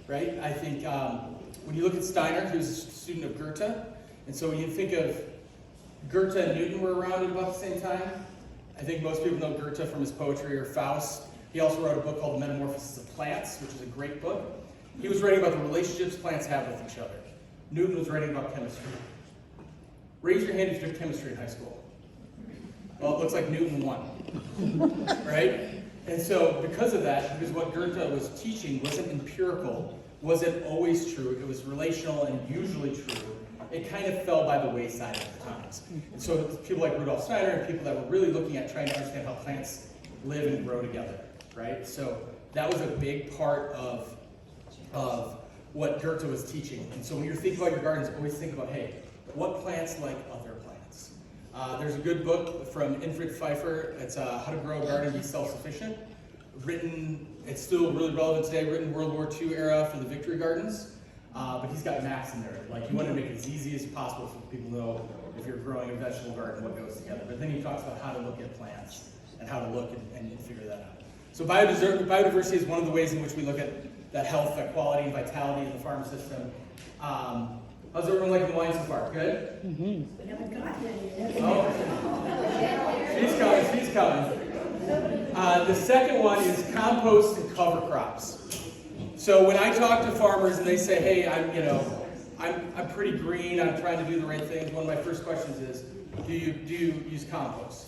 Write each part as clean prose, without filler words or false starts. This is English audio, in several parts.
right? I think when you look at Steiner, he was a student of Goethe, and so when you think of Goethe and Newton were around at about the same time. I think most people know Goethe from his poetry or Faust. He also wrote a book called The Metamorphosis of Plants, which is a great book. He was writing about the relationships plants have with each other. Newton was writing about chemistry. Raise your hand if you took chemistry in high school. Well, it looks like Newton won, right? And so because of that, because what Goethe was teaching wasn't empirical, wasn't always true, it was relational and usually true, it kind of fell by the wayside at the times. And so people like Rudolf Steiner and people that were really looking at trying to understand how plants live and grow together, right? So that was a big part of what Goethe was teaching. And so when you're thinking about your gardens, always think about, hey, what plants like other plants? There's a good book from Infrid Pfeiffer. It's How to Grow a Garden and Be Self-Sufficient. Written, it's still really relevant today, written World War II era for the Victory Gardens. But he's got maps in there. Like, you want to make it as easy as possible for people to know if you're growing a vegetable garden, what goes together. But then he talks about how to look at plants and how to look and figure that out. So biodiversity is one of the ways in which we look at that health, that quality, and vitality in the farm system. How's everyone liking the wine so far? Good? We haven't got yet. Oh, she's coming. The second one is compost and cover crops. So when I talk to farmers and they say, hey, I'm pretty green, I'm trying to do the right things, one of my first questions is, do you use compost?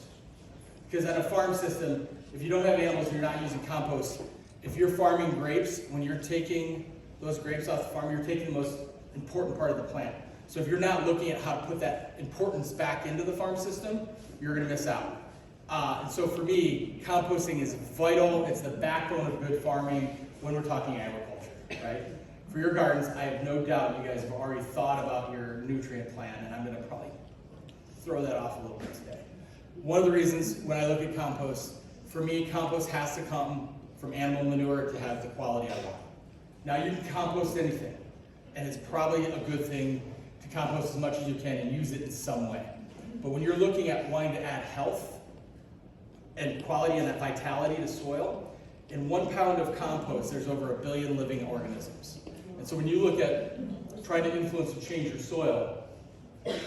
Because at a farm system, if you don't have animals and you're not using compost, if you're farming grapes, when you're taking those grapes off the farm, you're taking the most important part of the plant. So if you're not looking at how to put that importance back into the farm system, you're going to miss out. And so for me, composting is vital. It's the backbone of good farming when we're talking agriculture, right? For your gardens, I have no doubt you guys have already thought about your nutrient plan, and I'm going to probably throw that off a little bit today. One of the reasons when I look at compost, for me, compost has to come from animal manure to have the quality I want. Now, you can compost anything, and it's probably a good thing to compost as much as you can and use it in some way. But when you're looking at wanting to add health and quality and that vitality to soil, in 1 pound of compost, there's over 1 billion living organisms. And so when you look at trying to influence and change your soil,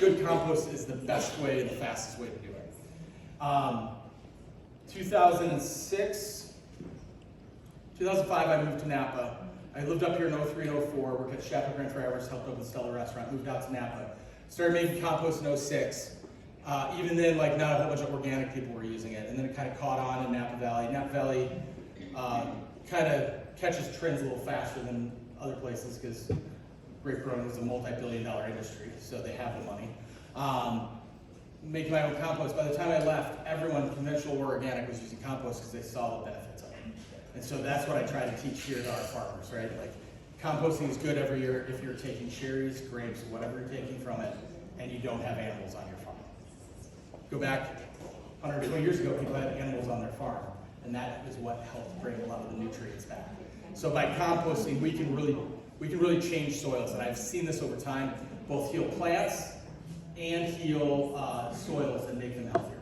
good compost is the best way and the fastest way to do it. 2005, I moved to Napa. I lived up here in 03 and 04, worked at Chateau Grand Traverse, helped open Stella Restaurant, moved out to Napa. Started making compost in 06. Even then, like, not a whole bunch of organic people were using it. And then it kind of caught on in Napa Valley. Napa Valley kind of catches trends a little faster than other places because grape growing is a multi-billion-dollar industry, so they have the money. Making my own compost. By the time I left, everyone, conventional or organic, was using compost because they saw the benefits of it. And so that's what I try to teach here to our farmers, right? Like, composting is good every year if you're taking cherries, grapes, whatever you're taking from it, and you don't have animals on your farm. Go back 120 years ago, people had animals on their farm, and that is what helped bring a lot of the nutrients back. So by composting, we can really change soils, and I've seen this over time, both heal plants and heal soils and make them healthier.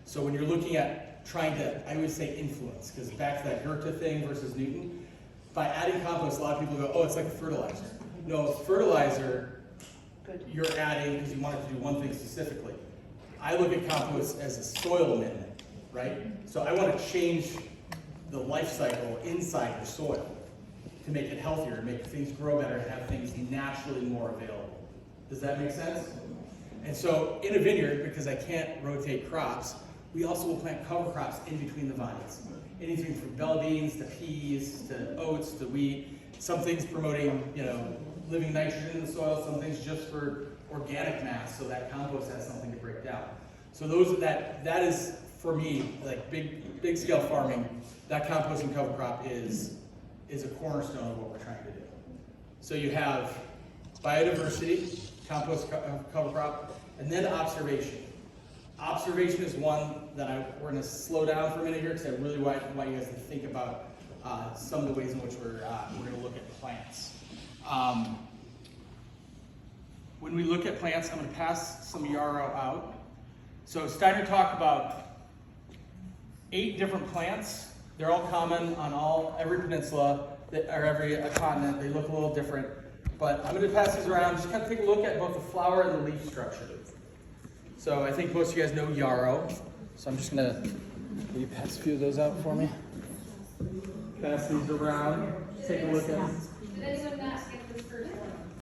So when you're looking at trying to, I would say influence, because back to that Goethe thing versus Newton, by adding compost, a lot of people go, oh, it's like a fertilizer. No, fertilizer, you're adding because you want it to do one thing specifically. I look at compost as a soil amendment, right? So I want to change the life cycle inside the soil to make it healthier, make things grow better, and have things naturally more available. Does that make sense? And so in a vineyard, because I can't rotate crops, we also will plant cover crops in between the vines. Anything from bell beans to peas to oats to wheat. Some things promoting, living nitrogen in the soil, some things just for organic mass, so that compost has something to break down. So that is, for me, like big scale farming, that composting cover crop is a cornerstone of what we're trying to do. So you have biodiversity, compost cover crop, and then observation. Observation is one that we're going to slow down for a minute here because I really want you guys to think about some of the ways in which we're going to look at plants. When we look at plants, I'm going to pass some yarrow out. So Steiner talked about 8 different plants. They're all common on every peninsula. or every continent. They look a little different. But I'm going to pass these around. Just kind of take a look at both the flower and the leaf structure. So I think most of you guys know yarrow. So I'm just going to, will you pass a few of those out for me? Pass these around. Take a look at them. Did anyone not get this first one?